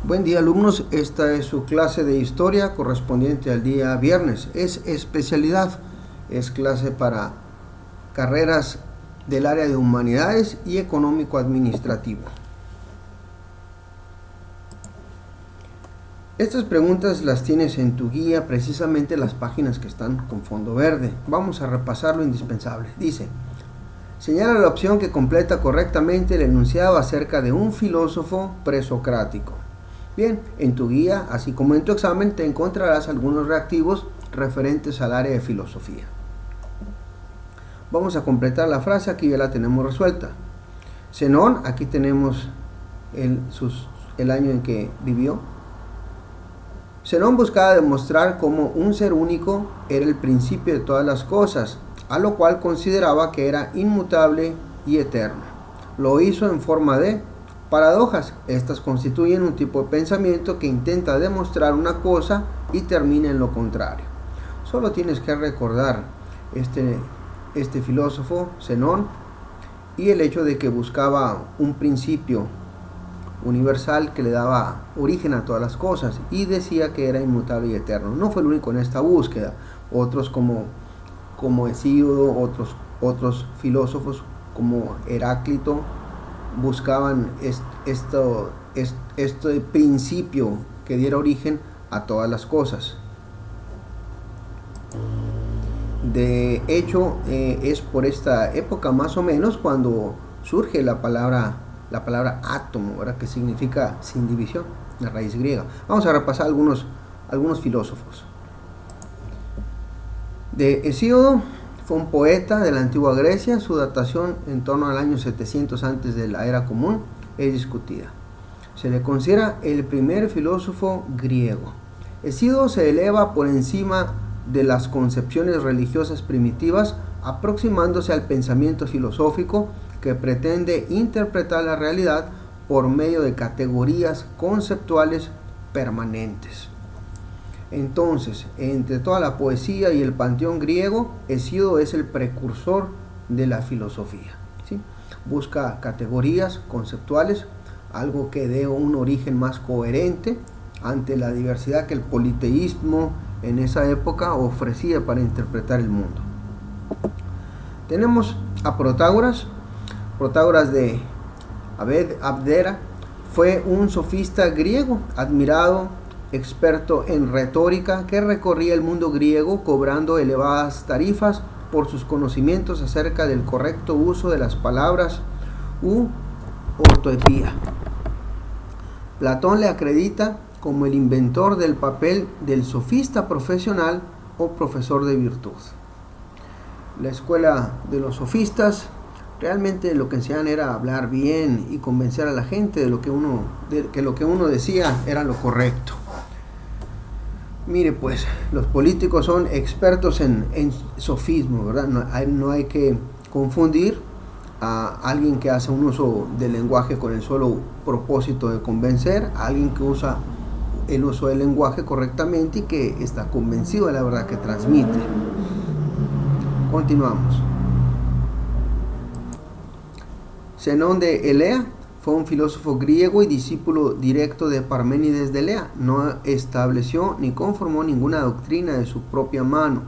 Buen día, alumnos. Esta es su clase de historia correspondiente al día viernes. Es especialidad, es clase para carreras del área de humanidades y económico-administrativo. Estas preguntas las tienes en tu guía, precisamente las páginas que están con fondo verde. Vamos a repasar lo indispensable. Dice: señala la opción que completa correctamente el enunciado acerca de un filósofo presocrático. Bien, en tu guía, así como en tu examen, te encontrarás algunos reactivos referentes al área de filosofía. Vamos a completar la frase, aquí ya la tenemos resuelta. Zenón, aquí tenemos el año en que vivió. Zenón buscaba demostrar cómo un ser único era el principio de todas las cosas, a lo cual consideraba que era inmutable y eterno. Lo hizo en forma de paradojas. Estas constituyen un tipo de pensamiento que intenta demostrar una cosa y termina en lo contrario. Solo tienes que recordar este filósofo, Zenón, y el hecho de que buscaba un principio universal que le daba origen a todas las cosas y decía que era inmutable y eterno. No fue el único en esta búsqueda. Otros como Hesíodo, otros filósofos como Heráclito buscaban este principio que diera origen a todas las cosas. De hecho, es por esta época más o menos cuando surge la palabra átomo, ¿verdad? Que significa sin división, la raíz griega. Vamos a repasar algunos filósofos. De Hesíodo, fue un poeta de la antigua Grecia. Su datación en torno al año 700 antes de la era común es discutida. Se le considera el primer filósofo griego. Hesíodo se eleva por encima de las concepciones religiosas primitivas, aproximándose al pensamiento filosófico que pretende interpretar la realidad por medio de categorías conceptuales permanentes. Entonces, entre toda la poesía y el panteón griego, Hesíodo es el precursor de la filosofía, ¿sí? Busca categorías conceptuales, algo que dé un origen más coherente ante la diversidad que el politeísmo en esa época ofrecía para interpretar el mundo. Tenemos a Protágoras. Protágoras de Abdera fue un sofista griego admirado, experto en retórica, que recorría el mundo griego cobrando elevadas tarifas por sus conocimientos acerca del correcto uso de las palabras u ortoepía. Platón le acredita como el inventor del papel del sofista profesional o profesor de virtud. La escuela de los sofistas realmente lo que enseñaban era hablar bien y convencer a la gente de que lo que uno decía era lo correcto. Mire, pues, los políticos son expertos en sofismo, ¿verdad? No hay que confundir a alguien que hace un uso del lenguaje con el solo propósito de convencer, a alguien que usa el uso del lenguaje correctamente y que está convencido de la verdad que transmite. Continuamos. Zenón de Elea fue un filósofo griego y discípulo directo de Parménides de Elea. No estableció ni conformó ninguna doctrina de su propia mano,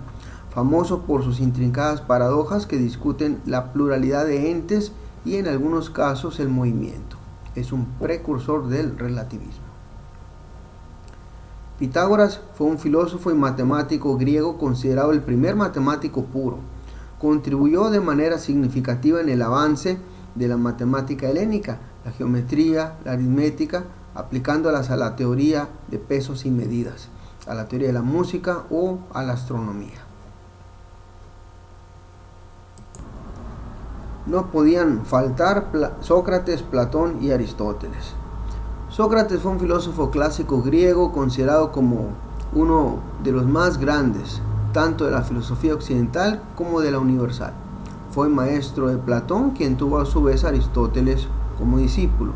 famoso por sus intrincadas paradojas que discuten la pluralidad de entes y en algunos casos el movimiento. Es un precursor del relativismo. Pitágoras fue un filósofo y matemático griego considerado el primer matemático puro. Contribuyó de manera significativa en el avance de la matemática helénica, la geometría, la aritmética, aplicándolas a la teoría de pesos y medidas, a la teoría de la música o a la astronomía. No podían faltar Sócrates, Platón y Aristóteles. Sócrates fue un filósofo clásico griego considerado como uno de los más grandes, tanto de la filosofía occidental como de la universal. Fue maestro de Platón, quien tuvo a su vez a Aristóteles como discípulo,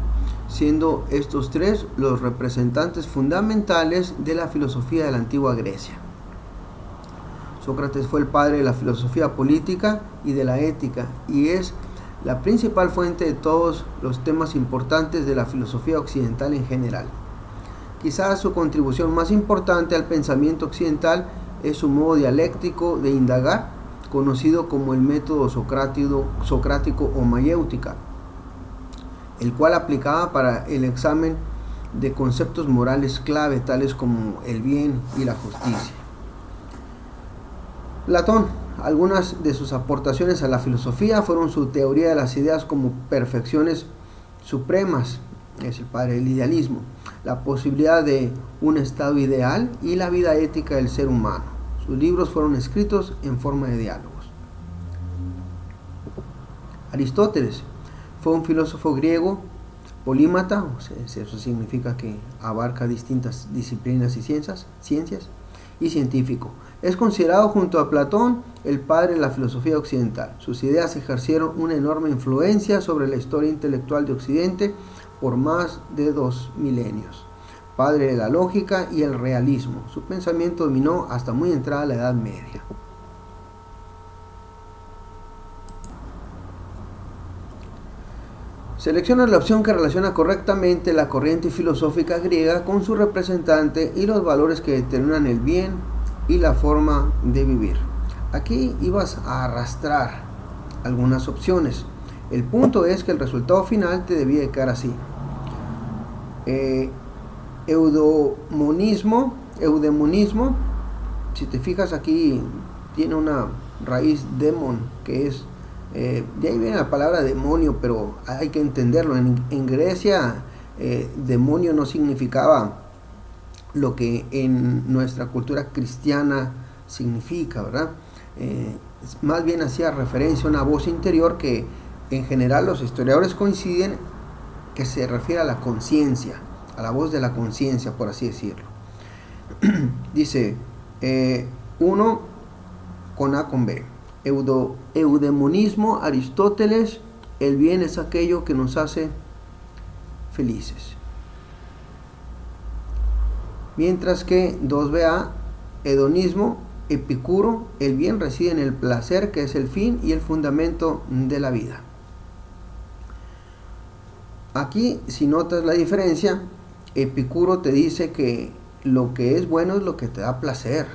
siendo estos tres los representantes fundamentales de la filosofía de la antigua Grecia. Sócrates fue el padre de la filosofía política y de la ética, y es la principal fuente de todos los temas importantes de la filosofía occidental en general. Quizás su contribución más importante al pensamiento occidental es su modo dialéctico de indagar, conocido como el método socrático o mayéutica, el cual aplicaba para el examen de conceptos morales clave, tales como el bien y la justicia. Platón, algunas de sus aportaciones a la filosofía fueron su teoría de las ideas como perfecciones supremas, es el padre del idealismo, la posibilidad de un estado ideal y la vida ética del ser humano. Sus libros fueron escritos en forma de diálogos. Aristóteles fue un filósofo griego polímata, eso significa que abarca distintas disciplinas y ciencias, y científico. Es considerado junto a Platón el padre de la filosofía occidental. Sus ideas ejercieron una enorme influencia sobre la historia intelectual de Occidente por más de 2 milenios. Padre de la lógica y el realismo. Su pensamiento dominó hasta muy entrada la Edad Media. Selecciona la opción que relaciona correctamente la corriente filosófica griega con su representante y los valores que determinan el bien y la forma de vivir. Aquí ibas a arrastrar algunas opciones. El punto es que el resultado final te debía de quedar así. Eudemonismo, si te fijas aquí, tiene una raíz demon, que es, de ahí viene la palabra demonio, pero hay que entenderlo. En Grecia, demonio no significaba lo que en nuestra cultura cristiana significa, ¿verdad? Más bien hacía referencia a una voz interior que en general los historiadores coinciden que se refiere a la conciencia, a la voz de la conciencia, por así decirlo. Dice, uno con A con B. Eudemonismo, Aristóteles, el bien es aquello que nos hace felices. Mientras que 2BA, hedonismo, Epicuro, el bien reside en el placer, que es el fin y el fundamento de la vida. Aquí, si notas la diferencia, Epicuro te dice que lo que es bueno es lo que te da placer,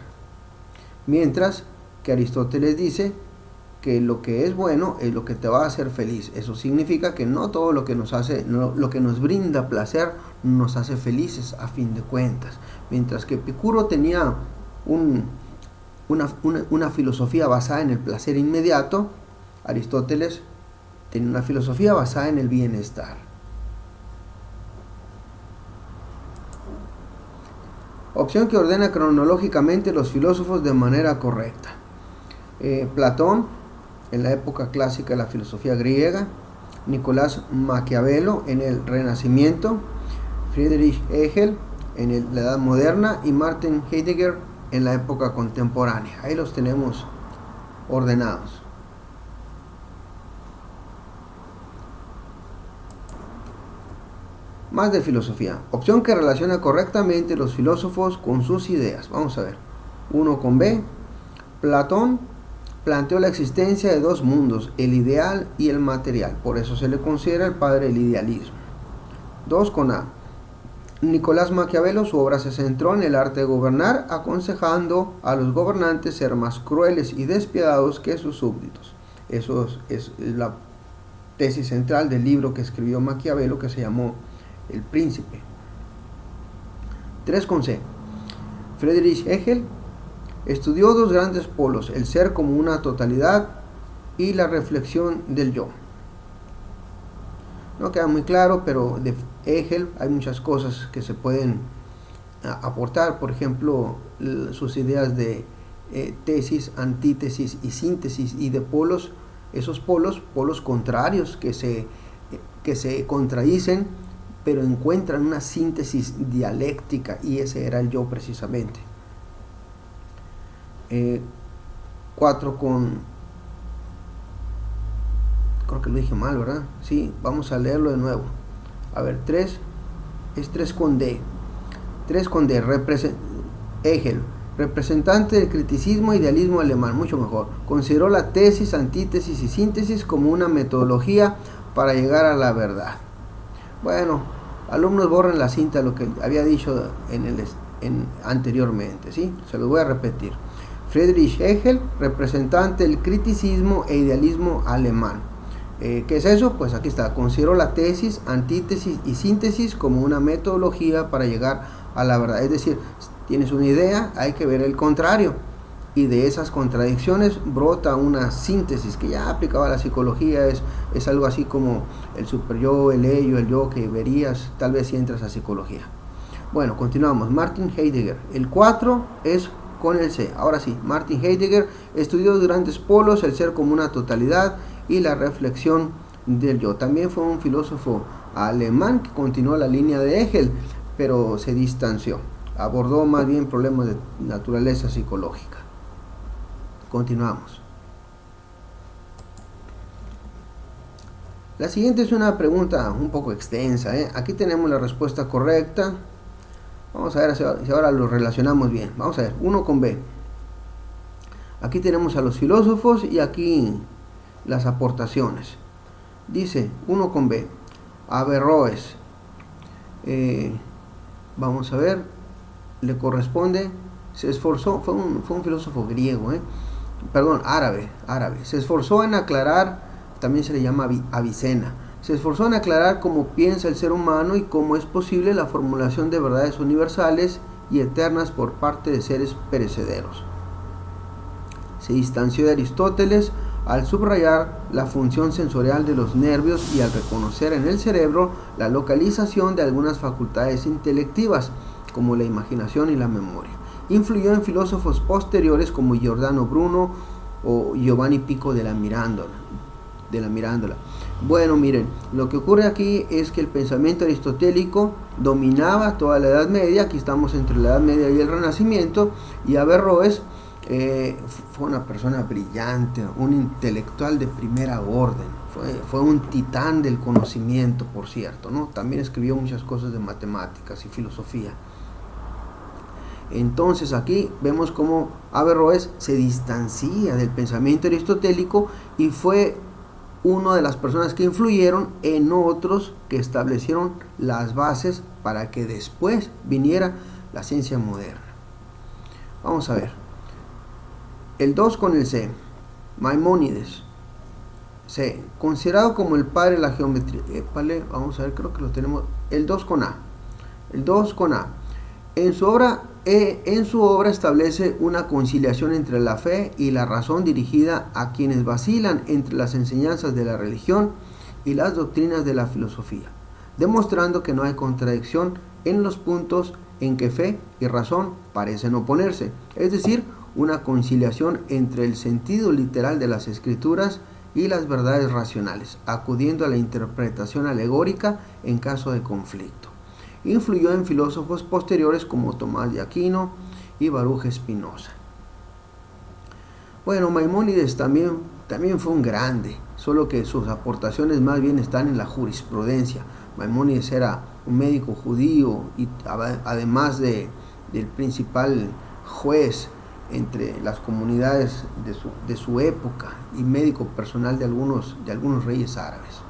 mientras que Aristóteles dice que lo que es bueno es lo que te va a hacer feliz. Eso significa que no todo lo que nos hace, lo que nos brinda placer nos hace felices a fin de cuentas. Mientras que Epicuro tenía una filosofía basada en el placer inmediato, Aristóteles tenía una filosofía basada en el bienestar. Opción que ordena cronológicamente los filósofos de manera correcta. Platón, en la época clásica de la filosofía griega, Nicolás Maquiavelo en el Renacimiento, Friedrich Hegel en la Edad Moderna y Martin Heidegger en la época contemporánea. Ahí los tenemos ordenados. Más de filosofía. Opción que relaciona correctamente los filósofos con sus ideas. Vamos a ver. 1 con B. Platón planteó la existencia de dos mundos, el ideal y el material. Por eso se le considera el padre del idealismo. 2 con A. Nicolás Maquiavelo, su obra se centró en el arte de gobernar, aconsejando a los gobernantes ser más crueles y despiadados que sus súbditos. Eso es la tesis central del libro que escribió Maquiavelo, que se llamó El Príncipe. 3 con C. Friedrich Hegel estudió dos grandes polos, el ser como una totalidad y la reflexión del yo. No queda muy claro, pero de Hegel hay muchas cosas que se pueden aportar. Por ejemplo, sus ideas de tesis, antítesis y síntesis, y de polos, esos polos contrarios que se contradicen, pero encuentran una síntesis dialéctica, y ese era el yo precisamente. 4 con... Creo que lo dije mal, ¿verdad? Sí, vamos a leerlo de nuevo. A ver, 3 es 3 con D. 3 con D, Hegel, representante del criticismo e idealismo alemán, mucho mejor. Consideró la tesis, antítesis y síntesis como una metodología para llegar a la verdad. Bueno, Alumnos, borren la cinta, lo que había dicho anteriormente, ¿sí? Se lo voy a repetir. Friedrich Hegel, representante del criticismo e idealismo alemán. ¿Qué es eso? Pues aquí está. Considero la tesis, antítesis y síntesis como una metodología para llegar a la verdad. Es decir, tienes una idea, hay que ver el contrario. Y de esas contradicciones brota una síntesis que ya aplicaba a la psicología. Es algo así como el superyo, el ello, el yo que verías tal vez si entras a psicología. Bueno, continuamos. Martin Heidegger. El 4 es con el C. Ahora sí, Martin Heidegger estudió dos grandes polos, el ser como una totalidad y la reflexión del yo. También fue un filósofo alemán que continuó la línea de Hegel, pero se distanció. Abordó más bien problemas de naturaleza psicológica. Continuamos. La siguiente es una pregunta un poco extensa, ¿eh? Aquí tenemos la respuesta correcta. Vamos a ver si ahora lo relacionamos bien. Vamos a ver, 1 con B. Aquí tenemos a los filósofos y aquí las aportaciones. Dice 1 con B. Averroes. Vamos a ver, le corresponde, se esforzó, fue un filósofo griego, árabe. Se esforzó en aclarar, también se le llama Avicena. Se esforzó en aclarar cómo piensa el ser humano y cómo es posible la formulación de verdades universales y eternas por parte de seres perecederos. Se distanció de Aristóteles al subrayar la función sensorial de los nervios y al reconocer en el cerebro la localización de algunas facultades intelectivas, como la imaginación y la memoria. Influyó en filósofos posteriores como Giordano Bruno o Giovanni Pico de la Mirandola. Bueno, miren, lo que ocurre aquí es que el pensamiento aristotélico dominaba toda la Edad Media. Aquí estamos entre la Edad Media y el Renacimiento, y Averroes fue una persona brillante, un intelectual de primera orden, fue un titán del conocimiento, por cierto, ¿no? También escribió muchas cosas de matemáticas y filosofía. Entonces aquí vemos cómo Averroes se distancia del pensamiento aristotélico y fue una de las personas que influyeron en otros que establecieron las bases para que después viniera la ciencia moderna. Vamos a ver. El 2 con el C. Maimónides. C. Considerado como el padre de la geometría. Vamos a ver, creo que lo tenemos. El 2 con A. En su obra establece una conciliación entre la fe y la razón dirigida a quienes vacilan entre las enseñanzas de la religión y las doctrinas de la filosofía, demostrando que no hay contradicción en los puntos en que fe y razón parecen oponerse, es decir, una conciliación entre el sentido literal de las escrituras y las verdades racionales, acudiendo a la interpretación alegórica en caso de conflicto. Influyó en filósofos posteriores como Tomás de Aquino y Baruch Spinoza. Bueno, Maimónides también fue un grande, solo que sus aportaciones más bien están en la jurisprudencia. Maimónides era un médico judío y además del principal juez entre las comunidades de su época y médico personal de algunos reyes árabes.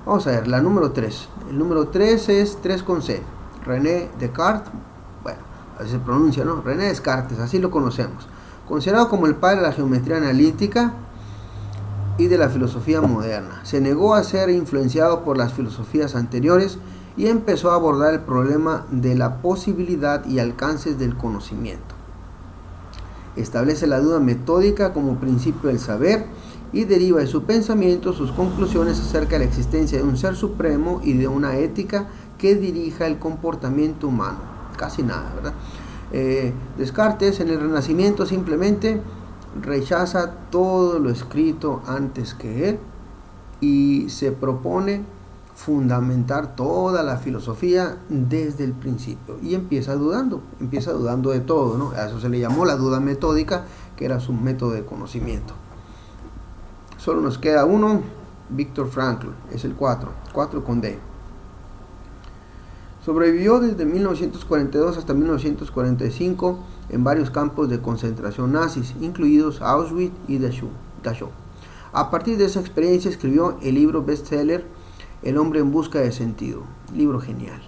Vamos a ver, la número 3. El número 3 es 3 con C. René Descartes. Bueno, así se pronuncia, ¿no? René Descartes, así lo conocemos. Considerado como el padre de la geometría analítica y de la filosofía moderna. Se negó a ser influenciado por las filosofías anteriores y empezó a abordar el problema de la posibilidad y alcances del conocimiento. Establece la duda metódica como principio del saber y deriva de su pensamiento sus conclusiones acerca de la existencia de un ser supremo y de una ética que dirija el comportamiento humano. Casi nada, ¿verdad? Descartes en el Renacimiento simplemente rechaza todo lo escrito antes que él y se propone fundamentar toda la filosofía desde el principio y empieza dudando de todo, ¿no? A eso se le llamó la duda metódica, que era su método de conocimiento. Solo nos queda uno, Viktor Frankl, es el 4 con D. Sobrevivió desde 1942 hasta 1945 en varios campos de concentración nazis, incluidos Auschwitz y Dachau. A partir de esa experiencia escribió el libro bestseller El hombre en busca de sentido, libro genial.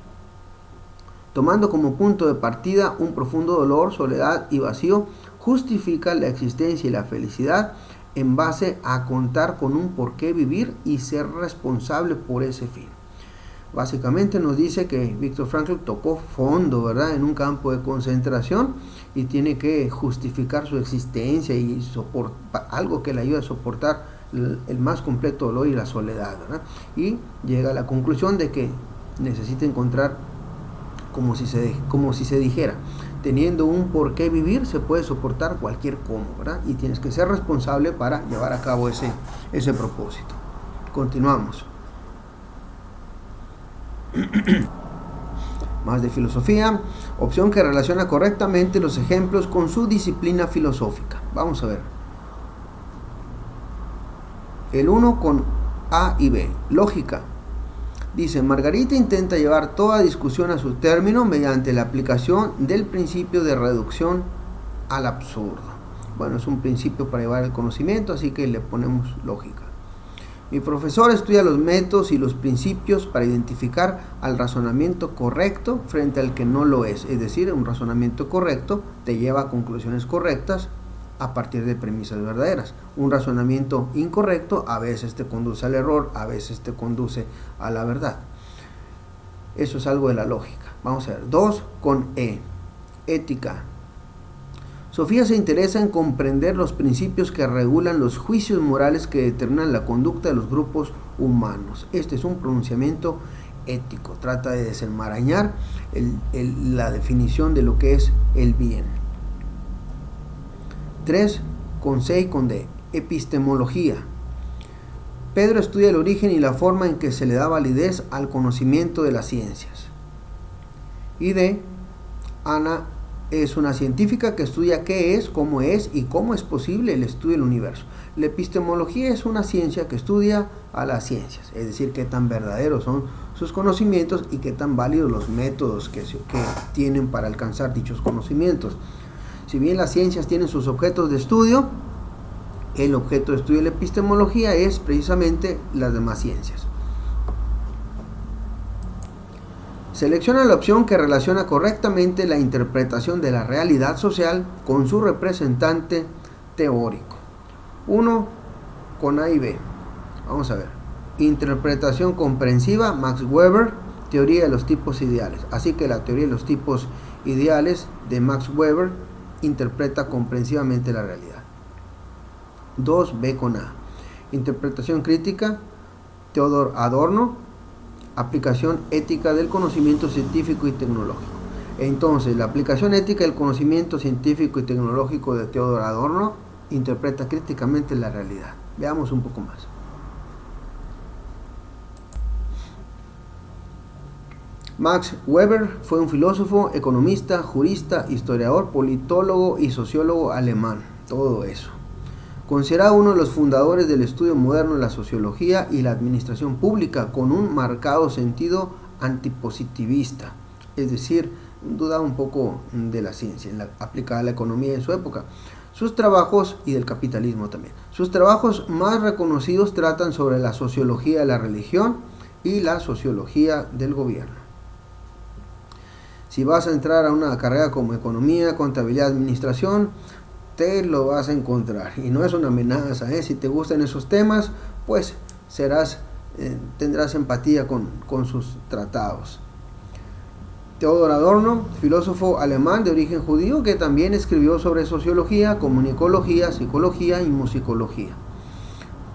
Tomando como punto de partida un profundo dolor, soledad y vacío, justifica la existencia y la felicidad en base a contar con un porqué vivir y ser responsable por ese fin. Básicamente nos dice que Viktor Frankl tocó fondo, ¿verdad?, en un campo de concentración y tiene que justificar su existencia y algo que le ayude a soportar el más completo dolor y la soledad, ¿verdad? Y llega a la conclusión de que necesita encontrar, como si se dijera, teniendo un por qué vivir se puede soportar cualquier cómo, ¿verdad? Y tienes que ser responsable para llevar a cabo ese propósito. Continuamos. Más de filosofía, opción que relaciona correctamente los ejemplos con su disciplina filosófica. Vamos a ver. El 1 con A y B. Lógica. Dice, Margarita intenta llevar toda discusión a su término mediante la aplicación del principio de reducción al absurdo. Bueno, es un principio para llevar el conocimiento, así que le ponemos lógica. Mi profesor estudia los métodos y los principios para identificar al razonamiento correcto frente al que no lo es. Es decir, un razonamiento correcto te lleva a conclusiones correctas a partir de premisas verdaderas. Un razonamiento incorrecto a veces te conduce al error, a veces te conduce a la verdad. Eso es algo de la lógica. Vamos a ver. 2 con E. Ética. Sofía se interesa en comprender los principios que regulan los juicios morales que determinan la conducta de los grupos humanos. Este es un pronunciamiento ético. Trata de desenmarañar la definición de lo que es el bien. 3 con C y con D. Epistemología. Pedro estudia el origen y la forma en que se le da validez al conocimiento de las ciencias. Y D. Ana es una científica que estudia qué es y cómo es posible el estudio del universo. La epistemología es una ciencia que estudia a las ciencias, es decir, qué tan verdaderos son sus conocimientos y qué tan válidos los métodos que tienen para alcanzar dichos conocimientos. Si bien las ciencias tienen sus objetos de estudio, el objeto de estudio de la epistemología es precisamente las demás ciencias. Selecciona la opción que relaciona correctamente la interpretación de la realidad social con su representante teórico. 1 con A y B. Vamos a ver. Interpretación comprensiva, Max Weber, teoría de los tipos ideales. Así que la teoría de los tipos ideales de Max Weber interpreta comprensivamente la realidad. 2 B con A. Interpretación crítica, Theodor Adorno, aplicación ética del conocimiento científico y tecnológico. Entonces, la aplicación ética del conocimiento científico y tecnológico de Theodor Adorno interpreta críticamente la realidad. Veamos un poco más. Max Weber fue un filósofo, economista, jurista, historiador, politólogo y sociólogo alemán. Todo eso. Considerado uno de los fundadores del estudio moderno de la sociología y la administración pública, con un marcado sentido antipositivista, es decir, dudaba un poco de la ciencia aplicada a la economía en su época. Sus trabajos, y del capitalismo también, sus trabajos más reconocidos tratan sobre la sociología de la religión y la sociología del gobierno. Si vas a entrar a una carrera como economía, contabilidad, administración, te lo vas a encontrar, y no es una amenaza, Si te gustan esos temas, pues tendrás empatía con sus tratados. Theodor Adorno, filósofo alemán de origen judío, que también escribió sobre sociología, comunicología, psicología y musicología.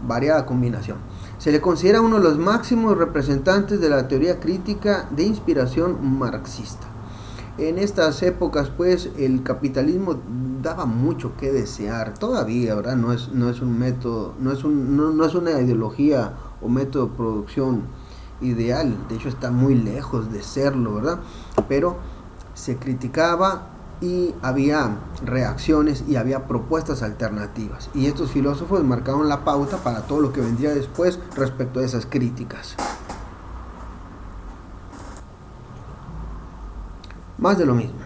Variada combinación. Se le considera uno de los máximos representantes de la teoría crítica de inspiración marxista. En estas épocas, pues, el capitalismo daba mucho que desear. Todavía, ¿verdad? No es un método, no es una ideología o método de producción ideal. De hecho, está muy lejos de serlo, ¿verdad? Pero se criticaba y había reacciones y había propuestas alternativas. Y estos filósofos marcaron la pauta para todo lo que vendría después respecto a esas críticas. Más de lo mismo.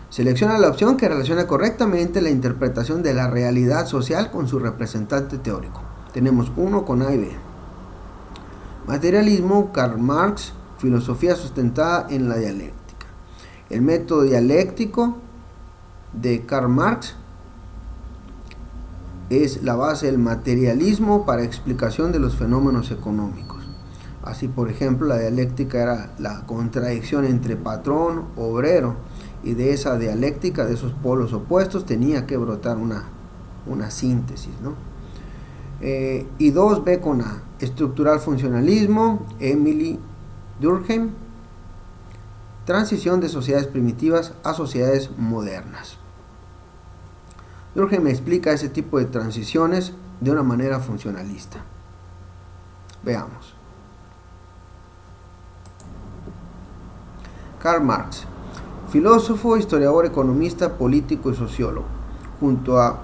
Selecciona la opción que relaciona correctamente la interpretación de la realidad social con su representante teórico. Tenemos 1 con A y B. Materialismo, Karl Marx, filosofía sustentada en la dialéctica. El método dialéctico de Karl Marx es la base del materialismo para explicación de los fenómenos económicos. Así, por ejemplo, la dialéctica era la contradicción entre patrón, obrero, y de esa dialéctica, de esos polos opuestos, tenía que brotar una síntesis, ¿no? Y 2B con A, estructural funcionalismo, Emily Durkheim, transición de sociedades primitivas a sociedades modernas. Durkheim explica ese tipo de transiciones de una manera funcionalista. Veamos. Karl Marx, filósofo, historiador, economista, político y sociólogo. Junto a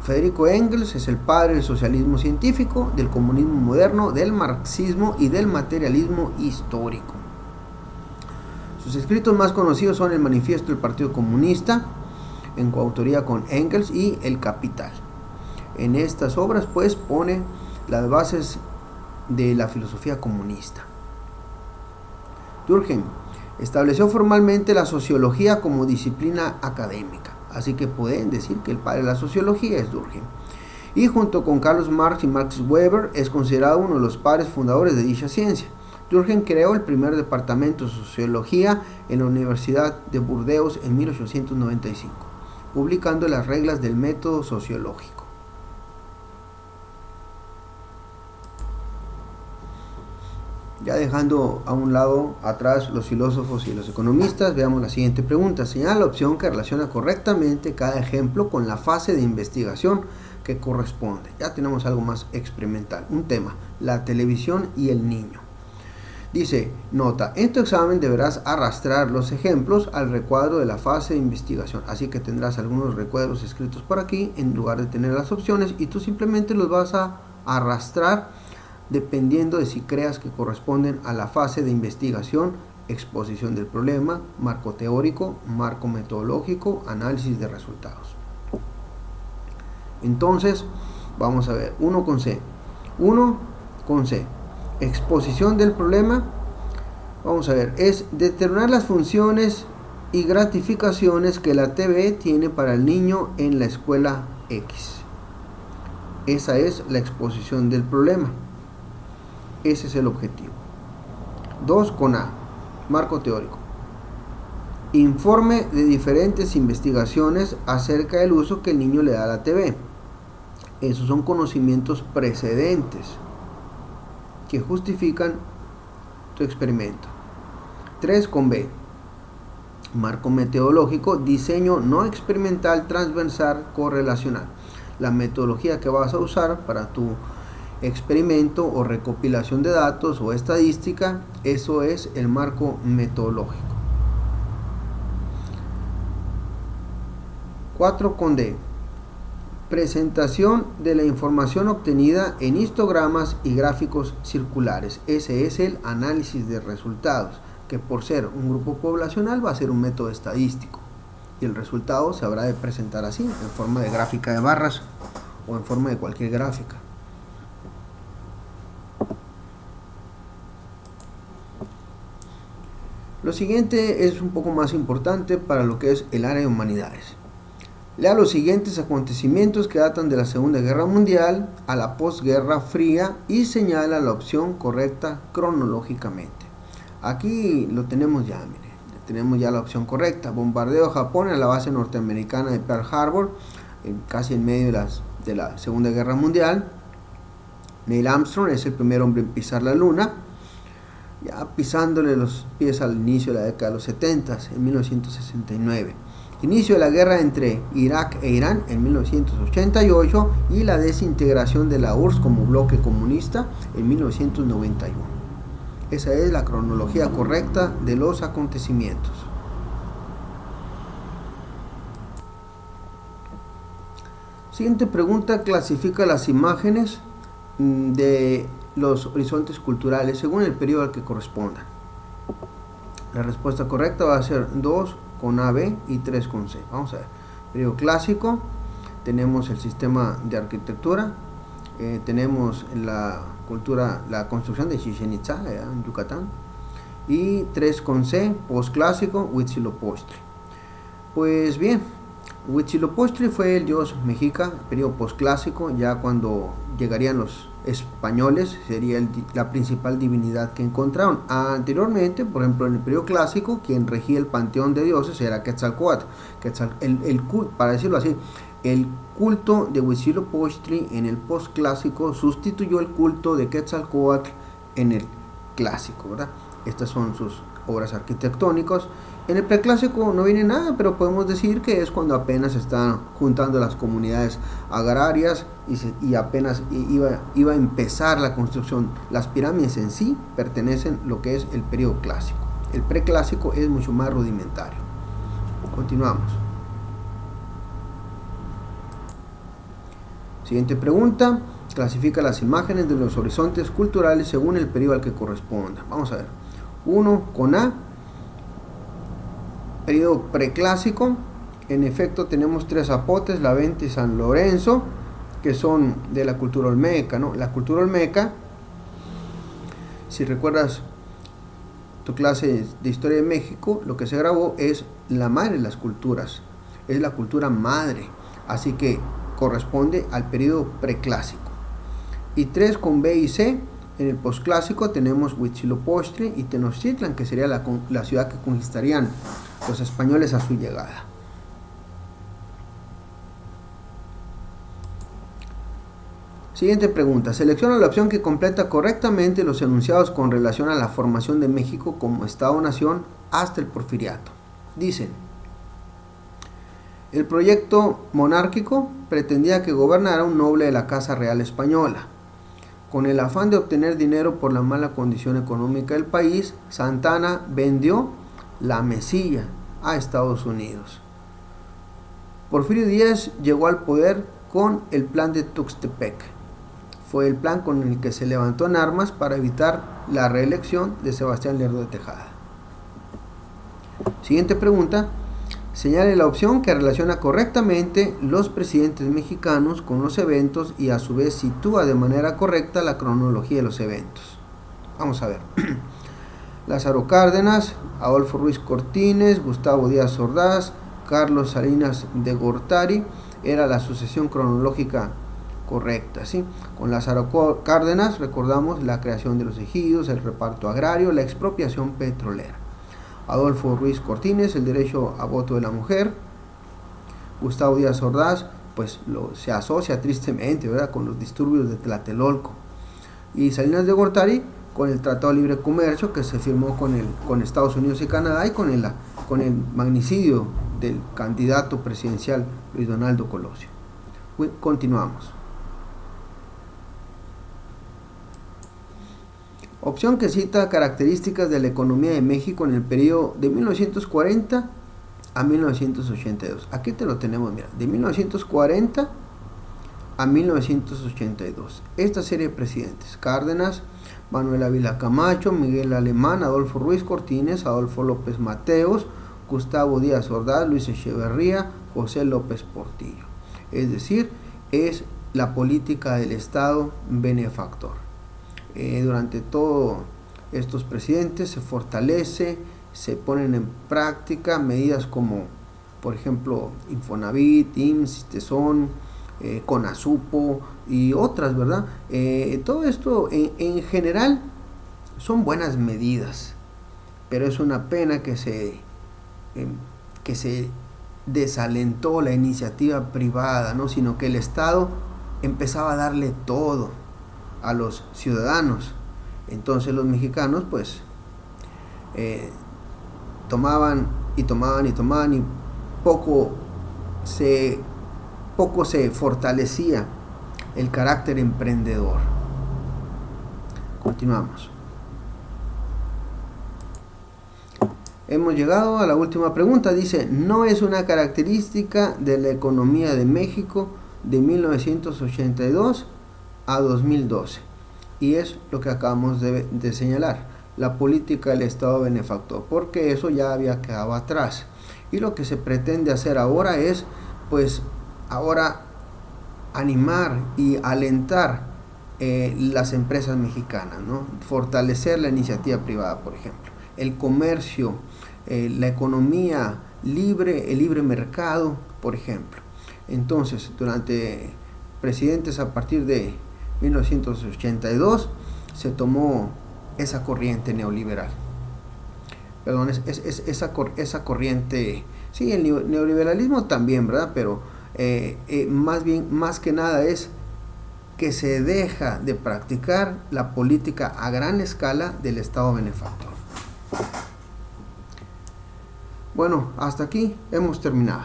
Federico Engels es el padre del socialismo científico, del comunismo moderno, del marxismo y del materialismo histórico. Sus escritos más conocidos son el Manifiesto del Partido Comunista, en coautoría con Engels, y El Capital. En estas obras, pues, pone las bases de la filosofía comunista. Durkheim estableció formalmente la sociología como disciplina académica, así que pueden decir que el padre de la sociología es Durkheim. Y junto con Carlos Marx y Max Weber es considerado uno de los padres fundadores de dicha ciencia. Durkheim creó el primer departamento de sociología en la Universidad de Burdeos en 1895, publicando las reglas del método sociológico. Ya dejando a un lado atrás los filósofos y los economistas, veamos la siguiente pregunta. Señala la opción que relaciona correctamente cada ejemplo con la fase de investigación que corresponde. Ya tenemos algo más experimental. Un tema, la televisión y el niño. Dice, nota, en tu examen deberás arrastrar los ejemplos al recuadro de la fase de investigación. Así que tendrás algunos recuadros escritos por aquí en lugar de tener las opciones, y tú simplemente los vas a arrastrar dependiendo de si creas que corresponden a la fase de investigación, exposición del problema, marco teórico, marco metodológico, análisis de resultados. Entonces, vamos a ver, 1 con C. 1 con C. Exposición del problema, vamos a ver, es determinar las funciones y gratificaciones que la TV tiene para el niño en la escuela X. Esa es la exposición del problema. Ese es el objetivo. 2 con A, marco teórico. Informe de diferentes investigaciones acerca del uso que el niño le da a la TV. Esos son conocimientos precedentes que justifican tu experimento. 3 con B, marco metodológico, diseño no experimental, transversal, correlacional. La metodología que vas a usar para tu experimento o recopilación de datos o estadística, eso es el marco metodológico. 4 con D, presentación de la información obtenida en histogramas y gráficos circulares. Ese es el análisis de resultados, que por ser un grupo poblacional va a ser un método estadístico, y el resultado se habrá de presentar así, en forma de gráfica de barras o en forma de cualquier gráfica. Lo siguiente es un poco más importante para lo que es el área de humanidades. Lea los siguientes acontecimientos que datan de la Segunda Guerra Mundial a la posguerra fría y señala la opción correcta cronológicamente. Aquí lo tenemos ya, mire, tenemos ya la opción correcta. Bombardeo de Japón a la base norteamericana de Pearl Harbor, casi en medio de la Segunda Guerra Mundial. Neil Armstrong es el primer hombre en pisar la luna, ya pisándole los pies al inicio de la década de los 70, en 1969. Inicio de la guerra entre Irak e Irán en 1988 y la desintegración de la URSS como bloque comunista en 1991. Esa es la cronología correcta de los acontecimientos. Siguiente pregunta, clasifica las imágenes de los horizontes culturales según el periodo al que correspondan. La respuesta correcta va a ser 2 con AB y 3 con C. Vamos a ver. Periodo clásico, tenemos el sistema de arquitectura, tenemos la cultura, la construcción de Chichén Itzá en Yucatán. Y 3 con C, posclásico, Huitzilopochtli. Pues bien, Huitzilopochtli fue el dios mexica, periodo posclásico. Ya cuando llegarían los españoles sería la principal divinidad que encontraron. Anteriormente, por ejemplo, en el periodo clásico, quien regía el panteón de dioses era Quetzalcóatl. Para decirlo así, el culto de Huitzilopochtli en el posclásico sustituyó el culto de Quetzalcóatl en el clásico, ¿verdad? Estas son sus obras arquitectónicas. En el preclásico no viene nada, pero podemos decir que es cuando apenas se están juntando las comunidades agrarias y apenas iba a empezar la construcción. Las pirámides en sí pertenecen a lo que es el periodo clásico. El preclásico es mucho más rudimentario. Continuamos. Siguiente pregunta. Clasifica las imágenes de los horizontes culturales según el periodo al que corresponda. Vamos a ver. 1 con A. Periodo preclásico. En efecto tenemos 3 zapotes, la Venta y San Lorenzo, que son de la cultura olmeca, ¿no? La cultura olmeca, si recuerdas tu clase de historia de México, lo que se grabó es la madre de las culturas, es la cultura madre, así que corresponde al periodo preclásico. Y 3 con B y C. En el posclásico tenemos Huitzilopochtli y Tenochtitlan, que sería la ciudad que conquistarían los españoles a su llegada. Siguiente pregunta. Selecciona la opción que completa correctamente los enunciados con relación a la formación de México como Estado-Nación hasta el Porfiriato. Dicen: el proyecto monárquico pretendía que gobernara un noble de la Casa Real Española. Con el afán de obtener dinero por la mala condición económica del país, Santa Anna vendió la Mesilla a Estados Unidos. Porfirio Díaz llegó al poder con el plan de Tuxtepec. Fue el plan con el que se levantó en armas para evitar la reelección de Sebastián Lerdo de Tejada. Siguiente pregunta. Señale la opción que relaciona correctamente los presidentes mexicanos con los eventos y a su vez sitúa de manera correcta la cronología de los eventos. Vamos a ver. Lázaro Cárdenas, Adolfo Ruiz Cortines, Gustavo Díaz Ordaz, Carlos Salinas de Gortari, era la sucesión cronológica correcta, ¿sí? Con Lázaro Cárdenas recordamos la creación de los ejidos, el reparto agrario, la expropiación petrolera. Adolfo Ruiz Cortines, el derecho a voto de la mujer. Gustavo Díaz Ordaz, pues se asocia tristemente, ¿verdad?, con los disturbios de Tlatelolco. Y Salinas de Gortari con el Tratado de Libre Comercio que se firmó con Estados Unidos y Canadá, y con el magnicidio del candidato presidencial Luis Donaldo Colosio. Continuamos. Opción que cita características de la economía de México en el periodo de 1940 a 1982. Aquí te lo tenemos, mira, de 1940 a 1982. Esta serie de presidentes: Cárdenas, Manuel Ávila Camacho, Miguel Alemán, Adolfo Ruiz Cortines, Adolfo López Mateos, Gustavo Díaz Ordaz, Luis Echeverría, José López Portillo. Es decir, es la política del Estado benefactor. Durante todos estos presidentes se fortalece, se ponen en práctica medidas como, por ejemplo, Infonavit, IMSS, Tesón, Conasupo y otras, ¿verdad? Todo esto en general son buenas medidas, pero es una pena que se desalentó la iniciativa privada, ¿no? Sino que el Estado empezaba a darle todo a los ciudadanos. Entonces los mexicanos pues tomaban y poco se fortalecía el carácter emprendedor. Continuamos. Hemos llegado a la última pregunta. Dice: no es una característica de la economía de México de 1982 a 2012, y es lo que acabamos de señalar, la política del Estado benefactor, porque eso ya había quedado atrás, y lo que se pretende hacer ahora es, pues, ahora animar y alentar las empresas mexicanas, ¿no? Fortalecer la iniciativa privada, por ejemplo, el comercio, la economía libre, el libre mercado, por ejemplo. Entonces, durante presidentes a partir de 1982 se tomó esa corriente neoliberal. Perdón, esa corriente, sí, el neoliberalismo también, ¿verdad? Pero más que nada es que se deja de practicar la política a gran escala del Estado benefactor. Bueno, hasta aquí hemos terminado.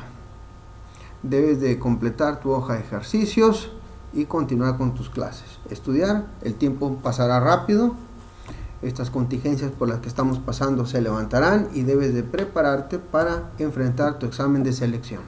Debes de completar tu hoja de ejercicios y continuar con tus clases. Estudiar, el tiempo pasará rápido. Estas contingencias por las que estamos pasando se levantarán y debes de prepararte para enfrentar tu examen de selección.